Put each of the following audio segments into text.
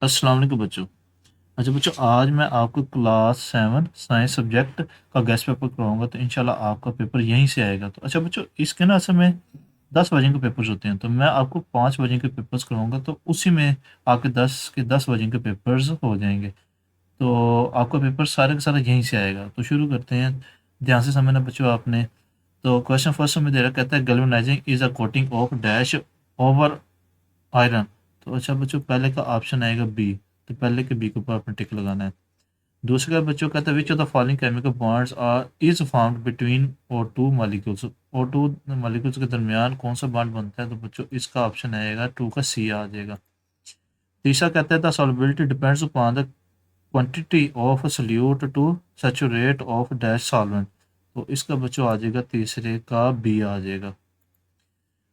अस्सलाम वालेकुम बच्चों। अच्छा बच्चों, आज मैं आपको क्लास 7 साइंस सब्जेक्ट का गेस्ट पेपर करवाऊंगा, तो इंशाल्लाह आपका पेपर यहीं से आएगा। तो अच्छा बच्चों, इसके ना असल में 10 बजे के पेपर्स होते हैं, तो मैं आपको 5 बजे के पेपर्स करवाऊंगा, तो उसी में आपके 10 के 10 बजे के पेपर्स हो जाएंगे। तो आपका पेपर सारे का सारा यहीं से आएगा। तो शुरू करते हैं। ध्यान से समझना बच्चों आपने। तो क्वेश्चन फर्स्ट में दे रहा, कहता है galvanising is a coating of dash over iron. तो अच्छा बच्चों, पहले का ऑप्शन आएगा बी। तो पहले के बी के ऊपर आपने टिक लगाना है। दूसरे का बच्चों कहता है which of the following chemical bonds are is found between O2 molecules. O2 molecules के दरमियान कौन सा बॉन्ड बनता है? तो बच्चों इसका ऑप्शन आएगा 2 का सी आ जाएगा। तीसरा कहता है the solubility depends upon the quantity of solute to saturate of dash solvent. तो इसका बच्चों आ जाएगा तीसरे का बी आ जाएगा।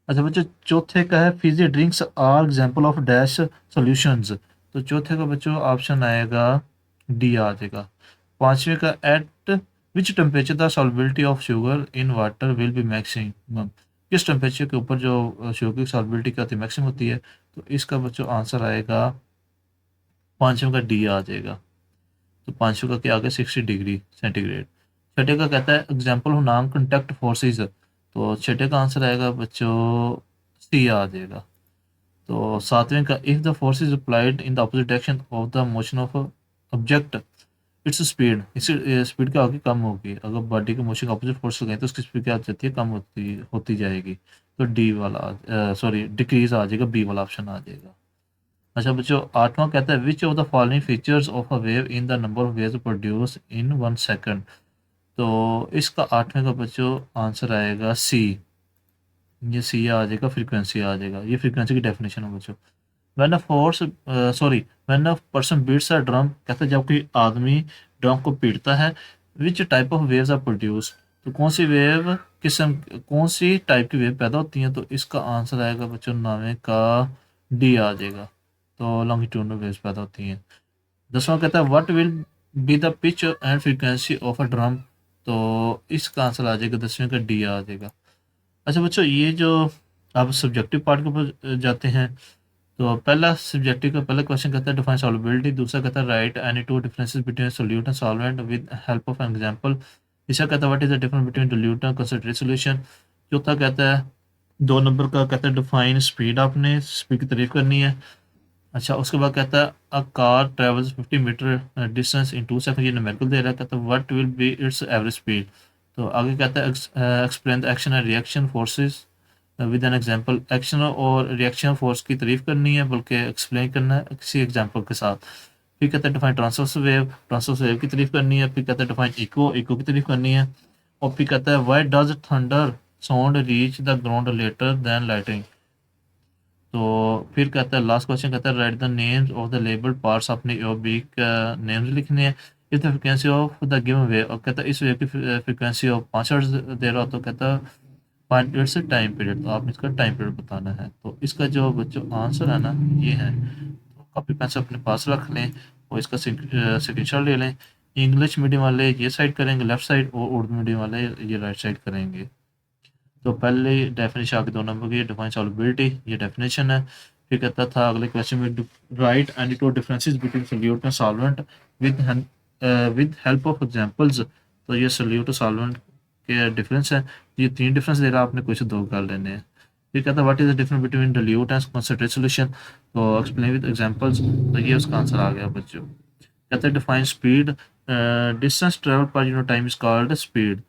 अच्छा बच्चों, चौथे का है fizzy drinks are example of dash solutions. तो चौथे का बच्चों ऑप्शन आएगा डी आ जाएगा। पांचवे का at which temperature the solubility of sugar in water will be maximum. किस टेम्परेचर के ऊपर जो शुगर की सॉल्बिलिटी क्या होती है, मैक्सिमम होती है। तो इसका बच्चों आंसर आएगा पांचवे का डी आ जाएगा। तो पांचवे का क्या आ गया, 60 डिग्री सेंटीग्रेड। छठे का कहता है एग्जाम्पल हो नॉन कंटेक्ट फोर्सेज। तो छठे का आंसर आएगा बच्चों सी आ जाएगा। तो सातवें का if the force is applied in the opposite direction of the motion of object its speed, इसकी स्पीड क्या होगी, कम होगी। अगर बॉडी के मोशन अपोजिट फोर्स लगाएं तो उसकी स्पीड क्या हो जाती है, कम होती होती जाएगी। तो डी वाला सॉरी डिक्रीज आ जाएगा, बी वाला ऑप्शन आ जाएगा। अच्छा बच्चों, आठवां कहता है which of the following features of a wave in the number of waves produce in 1 second. तो इसका आठवें का बच्चों आंसर आएगा सी। ये सी आ जाएगा, फ्रीक्वेंसी आ जाएगा। ये फ्रीक्वेंसी की डेफिनेशन है बच्चों। When a force sorry when a person beats a drum, कहते हैं जब कोई आदमी ड्रम को पीटता है, which type of waves are produce. तो कौन सी वेव किस्म कौन सी टाइप की वेव पैदा होती हैं। तो इसका आंसर आएगा बच्चों नामे का डी आ जाएगा। तो लॉन्गिट्यूडनल वेव्स पैदा होती हैं। दसवां कहता है what will be the pitch and frequency of a drum. तो इसका आंसर आ जाएगा 10वें का डी आ जाएगा। अच्छा बच्चों, ये जो आप सब्जेक्टिव पार्ट के ऊपर जाते हैं, तो पहला सब्जेक्टिव का पहला क्वेश्चन कहता है डिफाइन सॉल्युबिलिटी। दूसरा कहता है right any two differences between solute and solvent with help of an example. तीसरा कहता है what is the difference between dilute and concentrated solution. चौथा कहता है 2 नंबर का कहता है डिफाइन स्पीड, आपने स्पीड की तारीफ करनी है। अच्छा, उसके बाद कहता है a car travels 50 metre distance in 2 second. ये न्यूमेरिकल दे रहा है। कहता है what will be its average speed. तो आगे कहता है explain the action and reaction forces with an example. Action और रिएक्शन फोर्स की तारीफ करनी है, बल्कि एक्सप्लेन करना है किसी एग्जांपल के साथ। फिर कहता है डिफाइन ट्रांसवर्स वेव की तारीफ करनी है। फिर कहता है डिफाइन इको की तारीफ करनी है। और फिर कहता है why does thunder sound reach the ground later than lightning. तो फिर कहता है लास्ट क्वेश्चन कहता है write the names of the labelled parts, अपने योबिक नेम्स लिखने हैं। If the frequency of the given wave, और कहता है इस वेव की फ्रिक्वेंसी ऑफ 5 हर्ट्ज दे रहा हो, तो कहता है फाइंड इट्स टाइम पीरियड। तो आपने इसका टाइम पीरियड बताना है। तो इसका जो बच्चों आंसर है ना, ये है। तो कॉपी पेंसिल अपने पास रख लें और इसका स्क्रीनशॉट ले लें। इंग्लिश मीडियम वाले ये साइड करेंगे लेफ्ट साइड, और उर्दू मीडियम वाले ये राइट साइड करेंगे। तो पहले डेफिनेशन आगे 2 नंबर की डिफाइन सॉल्युबिलिटी, ये डेफिनेशन है। फिर कहता था अगले क्वेश्चन में right any two differences between solute and solvent with with help of examples. तो ये सोल्यूट और सॉल्वेंट के डिफरेंस है। ये 3 डिफरेंस दे रहा है, आपने कोई से 2 कर लेने हैं। फिर कहता है what is the difference between dilute and concentrated solution. तो एक्सप्लेन विद एग्जांपल्स। तो ये उसका आंसर आ गया बच्चों। कहता है define speed, distance travel per unit time is called speed.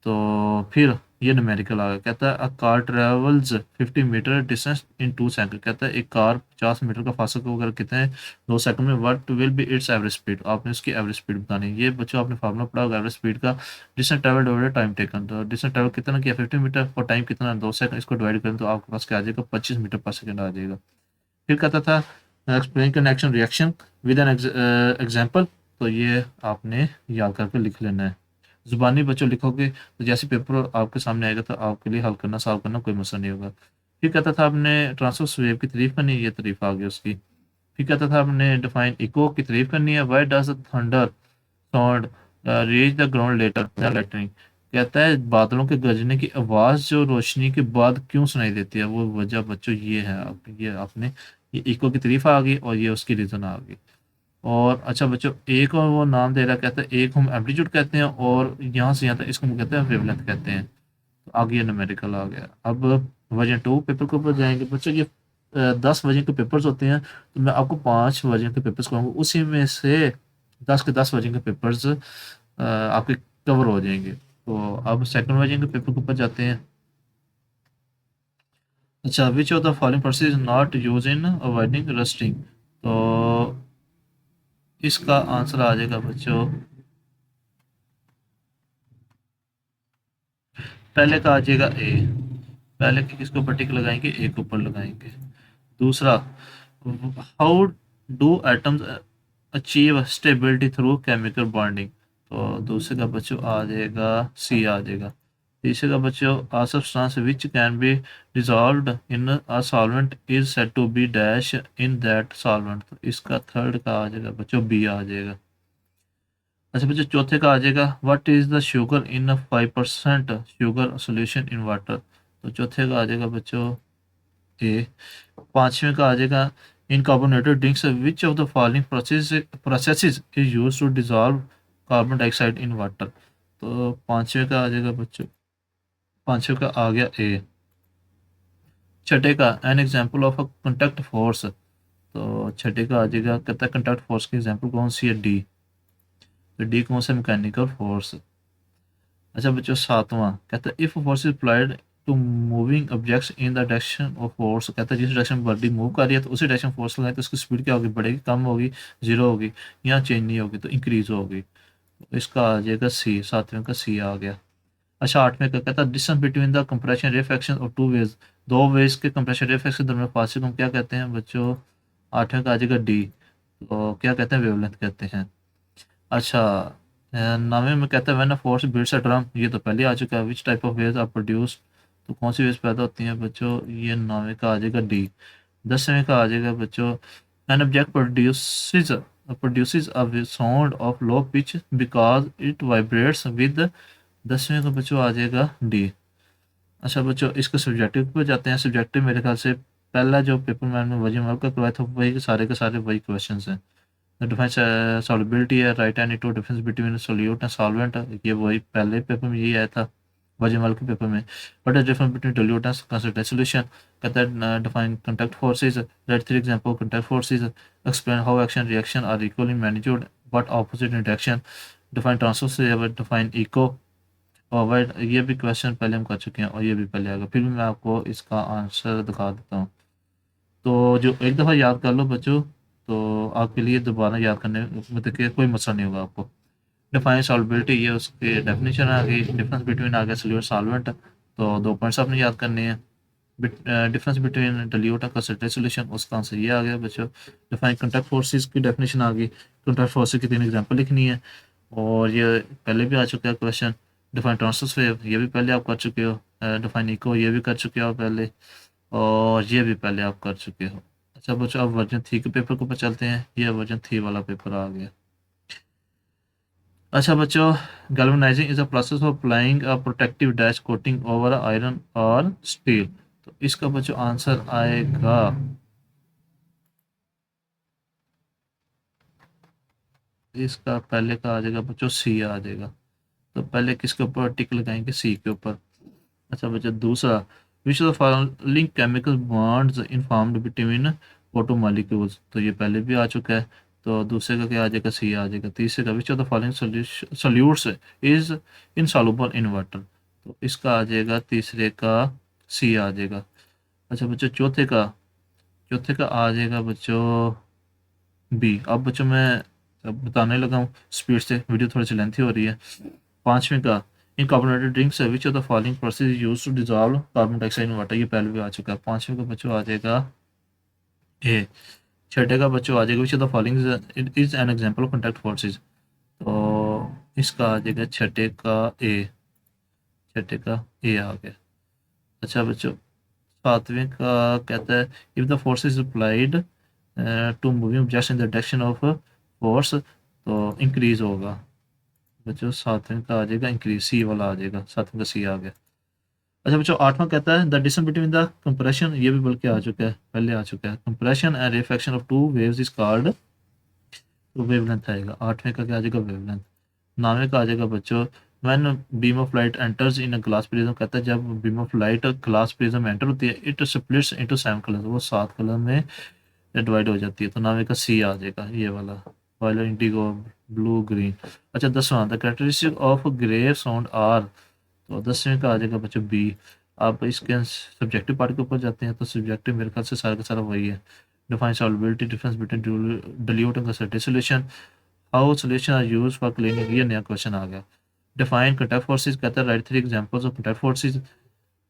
तो फिर ये न्यूमेरिकल आ गया। कहता है a car travels 50 metre distance in 2 second. कहता है एक कार 50 मीटर का फासला को अगर कितने 2 सेकंड में, what will be its average speed. आपने उसकी एवरेज स्पीड बतानी है। ये बच्चों आपने फार्मूला पढ़ा होगा एवरेज स्पीड का, distance travel divided time taken. तो डिस्टेंस ट्रेवल कितना किया 50 मीटर, और टाइम कितना 2 सेकंड, इसको डिवाइड करें तो आपके पास क्या आ जाएगा 25 मीटर पर सेकंड आ जाएगा। फिर कहता था explain connection reaction with an example. तो ये आपने याद करके लिख लेना है। ज़ुबानी बच्चों लिखोगे तो जैसे पेपर आपके सामने आएगा तो आपके लिए हल करना सॉल्व करना कोई मसला नहीं होगा। फिर कहता था आपने ट्रांसवर्स वेव की तारीफ करनी है, ये तारीफ आ गई उसकी। फिर कहता था आपने डिफाइन इको की तारीफ करनी है। Why does thunder sound reach the ground later than lightning. कहता है बादलों के गरजने की आवाज़ जो रोशनी के बाद क्यों सुनाई देती है, वो वजह बच्चों ये है। ये आपने ये इको की तारीफ आ गई और ये उसकी रीज़न आ गई। और अच्छा बच्चों, एक और वो नाम दे रहा, कहता है एक हम एम्पलीट्यूड कहते हैं और यहाँ से यहाँ तक इसको हम कहते हैं वेवलेंथ कहते हैं। तो आ गया न्यूमेरिकल आ गया। अब वर्जन 2 पेपर के ऊपर जाएंगे बच्चों। ये 10 वर्जन के पेपर्स होते हैं, तो मैं आपको 5 वर्जन के पेपर्स कहूँगा, उसी में से 10 के 10 वर्जन के पेपर्स आपके कवर हो जाएंगे। तो अब सेकंड वर्जन के पेपर के ऊपर जाते हैं। अच्छा, विच of the following process is not use in avoiding rusting. तो इसका आंसर आ जाएगा बच्चों, पहले का आ जाएगा ए। पहले के किसके ऊपर टिक लगाएंगे, ए के ऊपर लगाएंगे। दूसरा, how do atoms achieve stability through chemical bonding. तो दूसरे का बच्चों आ जाएगा सी आ जाएगा। तीसरे का बच्चों, a substance which can be dissolved in a solvent is said to be dash in that solvent. तो इसका थर्ड का आ जाएगा बच्चों, बी आ जाएगा। अच्छा बच्चों, चौथे का आ जाएगा, what is the sugar in 5% sugar solution in water. तो चौथे का आ जाएगा बच्चों ए। पांचवें का आ जाएगा, in carbonated drinks which of the following processes is use to dissolve carbon dioxide in water. तो पांचवें का आ जाएगा बच्चों, पांचवें का आ गया ए। छठे का, an example of a conduct force. तो छठे का आ जाएगा, कहता है कंडक्ट फोर्स की एग्जाम्पल कौन सी है, डी। तो डी कौन सा, मैकेनिकल फोर्स। अच्छा बच्चों, सातवां कहता है if force is applied to moving objects in the direction of force. कहता है जिस डायरेक्शन में बॉडी मूव कर रही है तो उसी डायरेक्शन फोर्स लगाए तो उसकी स्पीड क्या होगी, बढ़ेगी, कम होगी, जीरो होगी, यहाँ चेंज नहीं होगी तो इंक्रीज होगी। तो इसका आ जाएगा सी, सातवें का सी आ गया। अच्छा, आठवें का कहता है डिस्टेंस बिटवीन द कंप्रेशन रे फ्रैक्शन और टू वेज। दो वेज के कंप्रेशन रे फ्रैक्शन के दरमियान फासले को हम क्या कहते हैं बच्चों, आठवें का आ जाएगा डी। तो क्या कहते हैं, वेवलेंथ कहते हैं। अच्छा, नौवें में कहता है when a force beats a drum. ये तो पहले आ चुका है, which type of waves are produce. तो कौन सी वेव्स पैदा होती हैं बच्चों, ये नौवें का आ जाएगा डी। 10वें का आ जाएगा बच्चों, an object produces a sound of low pitch because it vibrates with. 10वें का बच्चों आ जाएगा डी। अच्छा बच्चों, इसके सब्जेक्टिव पे जाते हैं। सब्जेक्टिव मेरे ख्याल से पहला जो पेपर मैंने वजन वर्क का करवाया था वही के सारे वही क्वेश्चन हैं। डिफरेंस सॉल्युबिलिटी है, write and two difference between solute and solvent. ये वही पहले पेपर में यही आया था, वजनवाल के पेपर में। What is difference between dilute and concentrated solution. कहता है define contact forces, write 3 example contact forces, explain how action reaction are equally magnitude but opposite in direction, define transfer, define echo. और वाइट, ये भी question पहले हम कर चुके हैं और ये भी पहले आएगा। फिर भी मैं आपको इसका आंसर दिखा देता हूँ। तो जो एक दफ़ा याद कर लो बच्चों, तो आपके लिए दोबारा याद करने में मतलब कि कोई मसला नहीं होगा आपको। डिफाइन सॉल्युबिलिटी, ये उसके डेफिनेशन आ गई। डिफरेंस बिटवीन आ गया सोल्यूट सॉल्वेंट, तो 2 पॉइंट्स आपने याद करने हैं। Difference between dilute and concentrated solution, उसका आंसर ये आ गया बच्चों। डिफाइन कॉन्टैक्ट फोर्सेस की डेफिनेशन आ गई। कॉन्टैक्ट फोर्सेस की 3 एग्जांपल लिखनी है और ये पहले भी आ चुका है क्वेश्चन। डिफाइन ट्रांसवर्स वेव, ये भी पहले आप कर चुके हो। डिफाइन इको, ये भी कर चुके हो आप पहले, और ये भी पहले आप कर चुके हो। अच्छा बच्चों, अब वर्जन 3 के पेपर के ऊपर चलते हैं। ये वर्जन 3 वाला पेपर आ गया। अच्छा बच्चों, galvanising is a process of applying a protective dash coating over iron और स्टील। तो इसका बच्चों आंसर आएगा, इसका पहले का आ जाएगा बच्चों सी आ जाएगा। तो पहले किसके ऊपर टिक लगाएंगे, सी के ऊपर। अच्छा बच्चा, दूसरा, विच of the following chemical bonds informed between photo molecules. तो ये पहले भी आ चुका है, तो दूसरे का क्या आ जाएगा, सी आ जाएगा। तीसरे का, विच of the following solutes is insoluble in water. तो इसका आ जाएगा तीसरे का सी आ जाएगा। अच्छा बच्चों, चौथे का आ जाएगा बच्चों बी। अब बच्चों मैं अब बताने लगा हूँ स्पीड से, वीडियो थोड़ी सी लेंथी हो रही है। पांचवें का, in carbonated drinks which of the following process use to dissolve carbon dioxide in water. ये पहले भी आ चुका है। पांचवें का बच्चों आ जाएगा ए। छठे का बच्चों आ जाएगा विच of the following is an example of contact forces. तो इसका आ जाएगा छठे का ए, छठे का ए आ गया। अच्छा बच्चों, सातवें का कहता है if the force is applied to moving objects in the direction of force तो इंक्रीज होगा। बच्चों सातवें का आ जाएगा इंक्रीज, सी वाला आ जाएगा, सातवें का सी आ गया। अच्छा बच्चों, 8वां कहता है the distance between the compression, ये भी बल्कि आ चुका है, पहले आ चुका है। Compression and reflection of two waves is called, तो वेवलेंथ आएगा। 8वें का क्या आ जाएगा? वेवलेंथ। 9वें का आ जाएगा बच्चों when beam of light enters in a glass prism, कहता है जब beam of light glass prism enter होती है इट स्प्लिट्स इनटू 7 कलर, वो 7 कलर में डिवाइड हो जाती है। तो 9वें का सी आ जाएगा, ये वाला, वायलेट, इंडिगो, ब्लू, ग्रीन। अच्छा 10वां the characteristic of grey sound are, तो 10वें का आ जाएगा बच्चों बी। आप इसके सब्जेक्टिव पार्ट के ऊपर जाते हैं, तो सब्जेक्टिव मेरे ख्याल से सारा का सारा वही है। Define solubility, difference between dilute and concentrated solution, how solution are use for cleaning, ये नया क्वेश्चन आ गया। डिफाइन कंटेक्ट फोर्सेज, कहता है write 3 examples of contact forces,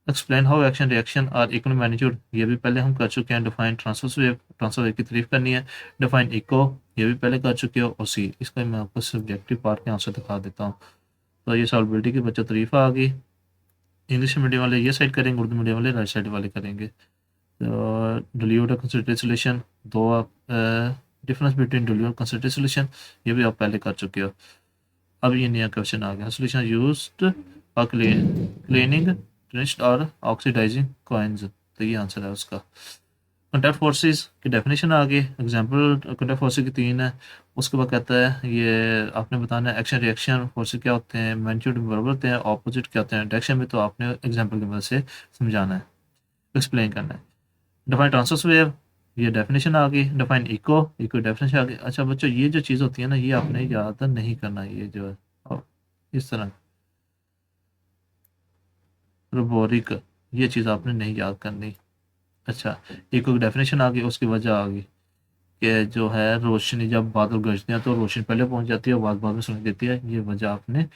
explain how action reaction are equal magnitude, ये भी पहले हम कर चुके हैं। Define transfer wave, transfer wave की तारीफ करनी है। डिफाइन इको, ये भी पहले कर चुके हो। और सी, इसका मैं आपको सब्जेक्टिव पार्ट के आंसर दिखा देता हूँ। तो ये सॉल्युबिलिटी की बच्चों तारीफ आ गई। इंग्लिश मीडियम वाले ये साइड करेंगे, उर्दू मीडियम वाले राइट साइड वाले करेंगे। तो डिल्यूट और कंसंट्रेटेड सॉल्यूशन, दो आप डिफरेंस बिटवीन डिल्यूट और कंसंट्रेटेड सॉल्यूशन, ये भी आप पहले कर चुके हो। अब ये नया क्वेश्चन आ गया, सॉल्यूशन यूज्ड फॉर क्लीनिंग ट्रिस्ट और ऑक्सीडाइजिंग कॉइन्स, तो ये आंसर है उसका। कंटेक्ट फोर्सेस की डेफिनेशन आ गई, एग्जांपल कंटेक्ट फोर्सेस की 3 है। उसके बाद कहता है ये आपने बताना है एक्शन रिएक्शन फोर्सेस क्या होते हैं, मैग्नीट्यूड बराबर होते हैं, ऑपोजिट क्या होते हैं डायरेक्शन में, तो आपने एग्जांपल की मदद से समझाना है, एक्सप्लेन करना है। डिफाइन ट्रांसवर्स वेव, ये डेफिनेशन आ गई। डिफाइन इको, इको डेफिनेशन आ गई। अच्छा बच्चों, ये जो चीज़ होती है ना, ये आपने याद नहीं करना, ये जो है और इस तरह रोबोरिक, ये चीज़ आपने नहीं याद करनी। अच्छा, इको की डेफिनेशन आ गई, उसकी वजह आ गई कि जो है रोशनी जब बादल गरजते हैं तो रोशनी पहले पहुंच जाती है, आवाज़ बाद में सुनाई देती है, ये वजह आपने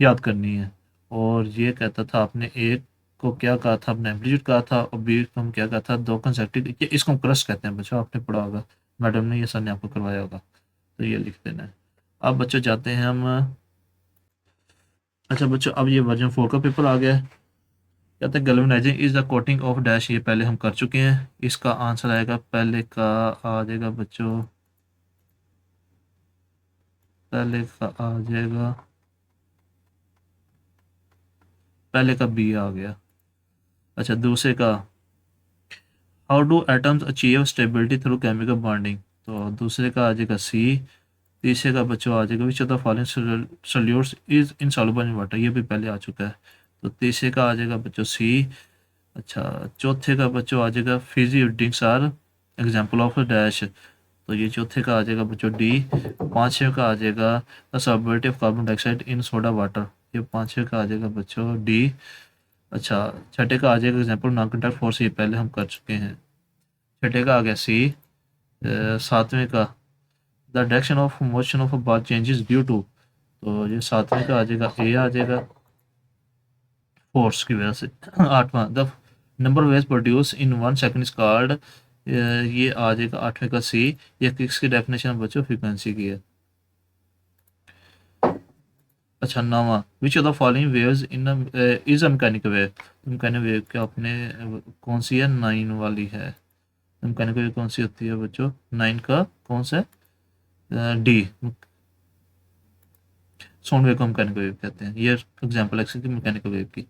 याद करनी है। और ये कहता था आपने एक को क्या कहा था, अपने एम्पलीट्यूड कहा था, और बी को हम क्या कहा था, दो कंसेक्टिव, ये इसको हम क्रस्ट कहते हैं बच्चों, आपने पढ़ा होगा, मैडम ने ये सर ने आपको करवाया होगा, तो ये लिख देना है। अब बच्चों जाते हैं हम। अच्छा बच्चों, अब ये वर्जन 4 का पेपर आ गया है। कहते हैं galvanising is the coating of dash, ये पहले हम कर चुके हैं। इसका आंसर आएगा, पहले का आ जाएगा बच्चों, पहले का आ जाएगा, पहले का बी आ गया। अच्छा दूसरे का, how do atoms achieve stability through chemical bonding, तो दूसरे का आ जाएगा सी। तीसरे का बच्चों आ जाएगा विच of the following solutes is insoluble in water, ये भी पहले आ चुका है, तो तीसरे का आ जाएगा बच्चों सी। अच्छा चौथे का बच्चों आ जाएगा fizzy drinks are example of dash, तो ये चौथे का आ जाएगा बच्चों डी। पाँचवें का आ जाएगा the solubility of carbon dioxide in soda water, ये पाँचवें का आ जाएगा बच्चों डी। अच्छा छठे का आ जाएगा एग्जाम्पल नॉन कॉन्टैक्ट फोर्स, ये पहले हम कर चुके हैं, छठे का आ गया सी। सातवें का the direction of motion of a ball changes due to, तो ये सातवें का आ जाएगा ए आ जाएगा, फोर्स की वजह से। आठवां the number waves produce in 1 second is called, ये आ जाएगा आठवें का सी। ये किसकी डेफिनेशन बच्चों, फ्रीक्वेंसी की है। अच्छा नौवां विच of the following waves in is a mechanical wave, mechanical wave क्या अपने कौन सी है, 9 वाली है। मैकेनिकल वेव कौन सी होती है बच्चों, 9 का कौन सा है, डी। साउंड वेव को मैकेनिकल वेव कहते हैं, ये एग्जांपल है की मैकेनिकल वेव की।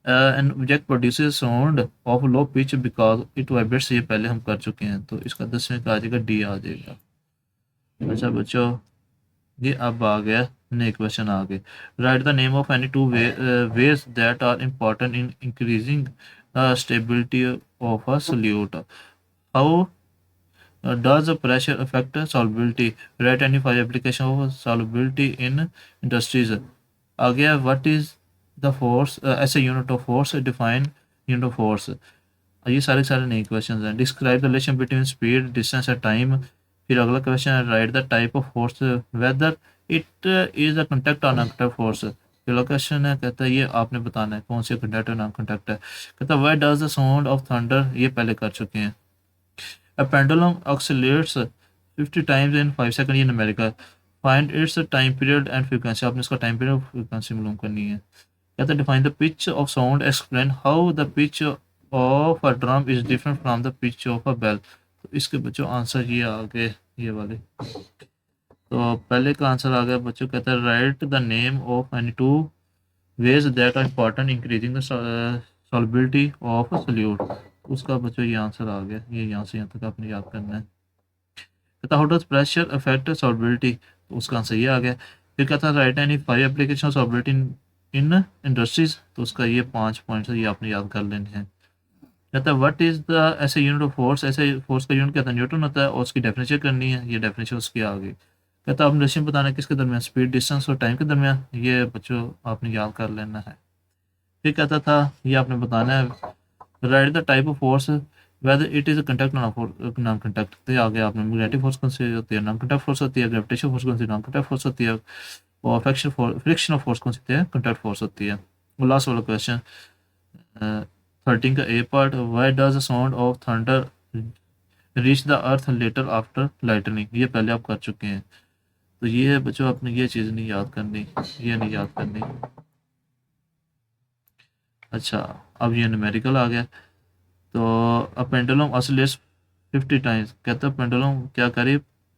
N object produces sound of low pitch because it vibrates, ये पहले हम कर चुके हैं, तो इसका 10वें का आ जाएगा डी आ जाएगा। अच्छा बच्चों, ये अब आ गया नए क्वेश्चन आ गए। Write the name of any two waves that are important in increasing stability of a solute, how does the pressure affect solubility, write any 5 application of solubility in industries। आ गया what is the force, ऐसे unit of force, define unit of force, ये सारे सारे नए question हैं। Describe the relation between speed distance and time, फिर अगला क्वेश्चन है write the type of force whether it is a contact और नॉन कंटेक्ट फोर्स, अगला क्वेश्चन है कहता है ये आपने बताना है कौन सी कंटेक्ट और नॉन कंटेक्ट है। कहता है where does the sound of thunder, ये पहले कर चुके हैं। A pendulum oscillates 50 times in 5 seconds in America. Find its time period and frequency, आपने इसका टाइम पीरियड और फ्रीक्वेंसी मालूम करनी है। कहता है define the pitch of sound, explain how the pitch of a drum is different from the pitch of a bell, तो इसके बच्चों आंसर ये आ गए, ये वाले। तो पहले का आंसर आ गया बच्चों, कहता है write the name of any two waves that are important increasing the solubility of solute, उसका बच्चों ये आंसर आ गया, ये यहाँ से यहाँ तक आपने याद करना है। कहता how does pressure affect solubility, तो उसका आंसर ये आ गया। फिर कहता राइट एनी 5 एप्लीकेशन सॉल्युबिलिटी इन इंडस्ट्रीज, तो उसका ये 5 पॉइंट्स ये आपने याद कर लेने हैं। कहता है व्हाट इज द ऐसे यूनिट ऑफ फोर्स, ऐसे फोर्स का यूनिट कहता है न्यूटन होता है, और उसकी डेफिनेशन करनी है, ये डेफिनेशन उसकी आ गई। कहता है अब रिलेशन बताना है किसके दरमियान, स्पीड डिस्टेंस और टाइम के दरमियान, ये बच्चों आपने याद कर लेना है। फिर कहता था ये आपने बताना है write the type of force whether it is conduct non conduct, तो आगे आपने मैग्नेटिक फोर्स कौन सी होती है, नॉन कंडक्ट फोर्स होती है, ग्रेविटेशन फोर्स कौन सी, नॉन कंडक्ट फोर्स होती है, और फ्रिक्शन ऑफ फोर्स कौन सी होती है, कंडक्ट फोर्स होती है। और लास्ट वाला क्वेश्चन 13 का A part, why does the sound of thunder reach the earth later after lightning, ये पहले आप कर चुके हैं। तो ये बच्चों आपने ये चीज़ नहीं याद करनी, ये नहीं याद करनी। अच्छा, अब ये न्यूमेरिकल आ गया। तो अ पेंडुलम ऑसिलेट्स 50 टाइम्स, कहता है पेंडुलम क्या करे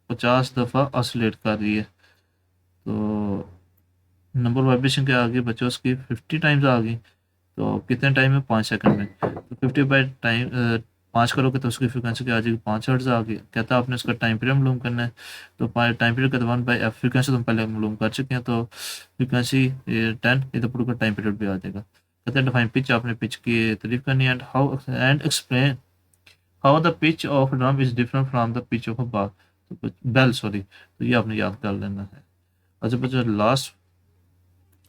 50 दफ़ा ऑसिलेट कर रही है। तो नंबर वाइब्रेशन क्या आ गई बच्चों, उसकी 50 टाइम्स आ गई। तो कितने टाइम में, 5 सेकंड में। तो 50 बाई टाइम 5 करोगे तो उसकी फ्रिक्वेंसी क्या आ जाएगी, 5 हर्ट्ज आ गई। कहता है आपने उसका टाइम पीरियड मालूम करना है। तो टाइम पीरियड का 1/f, फ्रिक्वेंसी तो हम पहले मालूम कर चुके हैं, तो फ्रिक्वेंसी 10, इधर पूरा टाइम पीरियड भी आ जाएगा। कहते हैं डिफाइन पिच, आपने पिच की तारीफ करनी है, and explain how the pitch of drum is different from the pitch of a bar, तो बेल सॉरी, तो ये आपने याद कर लेना है। अच्छा बच्चों लास्ट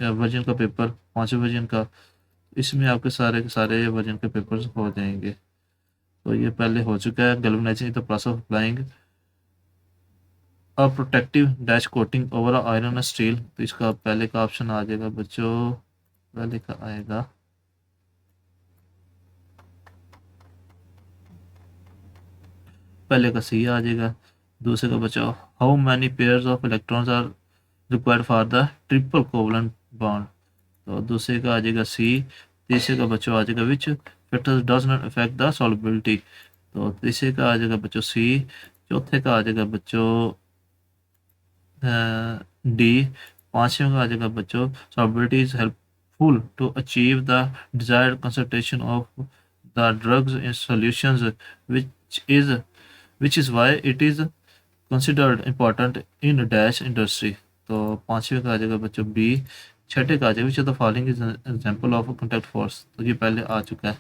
वर्जन का पेपर, 5वें वर्जन का, इसमें आपके सारे के सारे वर्जन के पेपर्स हो जाएंगे। तो ये पहले हो चुका है, galvanising the process of applying a protective dash coating over iron steel, तो इसका पहले का ऑप्शन आ जाएगा बच्चों, पहले का आएगा पहले का सी आ जाएगा। दूसरे का बचाओ how many pairs of electrons are required for the triple covalent bond, तो दूसरे का आ जाएगा सी। तीसरे का बच्चों आ जाएगा विच factors does not affect the solubility, तो तीसरे का आ जाएगा बच्चों सी। चौथे का आ जाएगा बच्चों डी। पांचवें का आ जाएगा बच्चों solubility is helpful to achieve the desired concentration of the drugs in solutions which is which is why it is considered important in dash industry, तो पांचवें का आ जाएगा बच्चों बी। छठे का आ जाएगा which the following is example of contact force, तो ये पहले आ चुका है।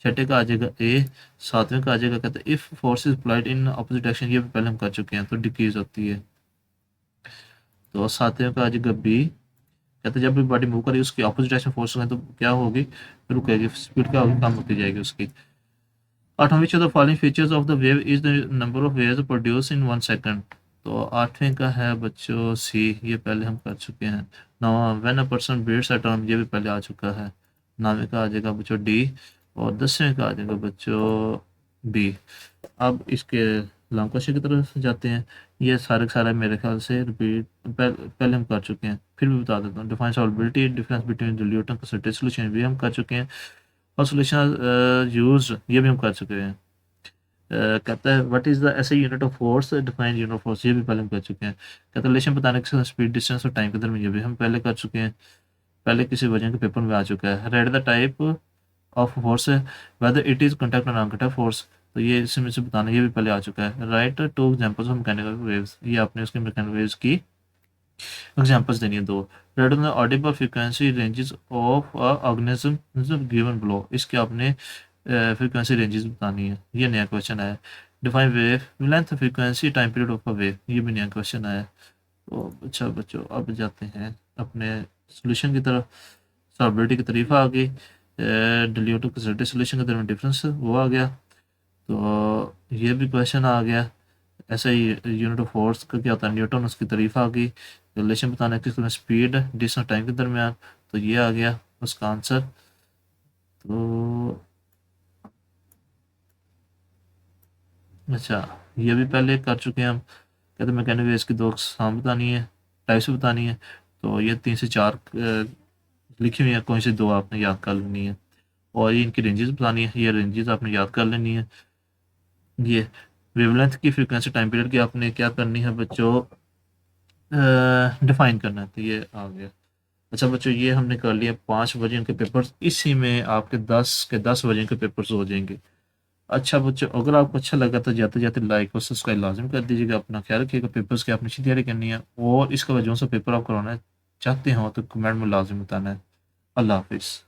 छठे का आ जाएगा ए। सातवें का आ जाएगा कहते हैं if force is applied in opposite direction, ये भी पहले हम कर चुके हैं, तो डिक्रीज होती है। तो सातवें का आ जाएगा बी, कहते हैं जब भी बॉडी मूव करेगी उसकी अपोजिट डायरेक्शन फोर्स है तो क्या होगी, रुकेगी, स्पीड क्या होगी, कम होती जाएगी उसकी। आठवां विच of the following features of the wave is the number of waves produce in 1 second, तो आठवें का है बच्चों सी, ये पहले हम कर चुके हैं। नौवां when a person breeds at home, ये भी पहले आ चुका है। नौवें का आ जाएगा बच्चों डी, और 10वें का आ जाएगा बच्चों बी। अब इसके लॉन्ग क्वेश्चन की तरफ जाते हैं। ये सारे के सारे मेरे ख्याल से रिपीट पहले हम कर चुके हैं, फिर भी बता देता हूँ। Define solubility, difference between dilute and concentrated solution, भी हम कर चुके हैं। और सॉल्यूशन यूज, ये भी हम कर चुके हैं। कहता है व्हाट इज द ऐसे unit of force, define unit of force, ये भी पहले हम कर चुके हैं। कहता है रिलेशन बताने के स्पीड डिस्टेंस और टाइम के दरमियान, ये भी हम पहले कर चुके हैं, पहले किसी वजन के पेपर में आ चुका है। Read the type of force whether it is contact और नॉन कंटैक्ट फोर्स, तो ये इसमें से बताना, ये भी पहले आ चुका है। Right to examples of mechanical waves, ये आपने उसके मैकेनिकल वेव्स की एग्जांपल्स देनी है दो। Red on the Audible frequency ranges of organism given below, इसके आपने फ्रीक्वेंसी रेंजेस बतानी है, ये नया क्वेश्चन है। Define wave length frequency time period of a wave, ये भी नया क्वेश्चन है। तो अच्छा बच्चों अब जाते हैं अपने सोल्यूशन की तरफ। सॉल्युबिलिटी की तारीफ आ गई, डिल्यूट कंसंट्रेटेड सोल्यूशन के दरमियान डिफरेंस वो आ गया। तो ये भी क्वेश्चन आ गया। ऐसा ही यूनिट ऑफ फोर्स का क्या होता है न्यूटन, उसकी तारीफ आ गई। रिलेशन बताना है किसमें स्पीड डिस्टेंस टाइम के दरमियान, तो ये आ गया उसका आंसर। तो अच्छा ये भी पहले कर चुके हैं हम। कहते मैकेनिकल वेव्स की दो अक़साम बतानी है, टाइप्स बतानी है। तो ये 3 से 4 लिखी हुई है, कौन सी दो आपने याद कर लेनी है। और ये इनकी रेंजेस बतानी है, ये रेंजेस आपने याद कर लेनी है। ये वेवलेंथ की फ्रीक्वेंसी टाइम पीरियड की आपने क्या करनी है बच्चों, डिफाइन करना है, तो ये आ गया। अच्छा बच्चों, ये हमने कर लिया 5 वर्जन के पेपर्स, इसी में आपके 10 के 10 वर्जन के पेपर्स हो जाएंगे। अच्छा बच्चों, अगर आपको अच्छा लगा तो जाते जाते लाइक और सब्सक्राइब लाजम कर दीजिएगा। अपना ख्याल रखिएगा, पेपर्स की आपने अच्छी तैयारी करनी है, और इसके बाद जो सा पेपर आप करवाना चाहते हो तो कमेंट में लाजम बताना है। अल्लाह हाफिज़।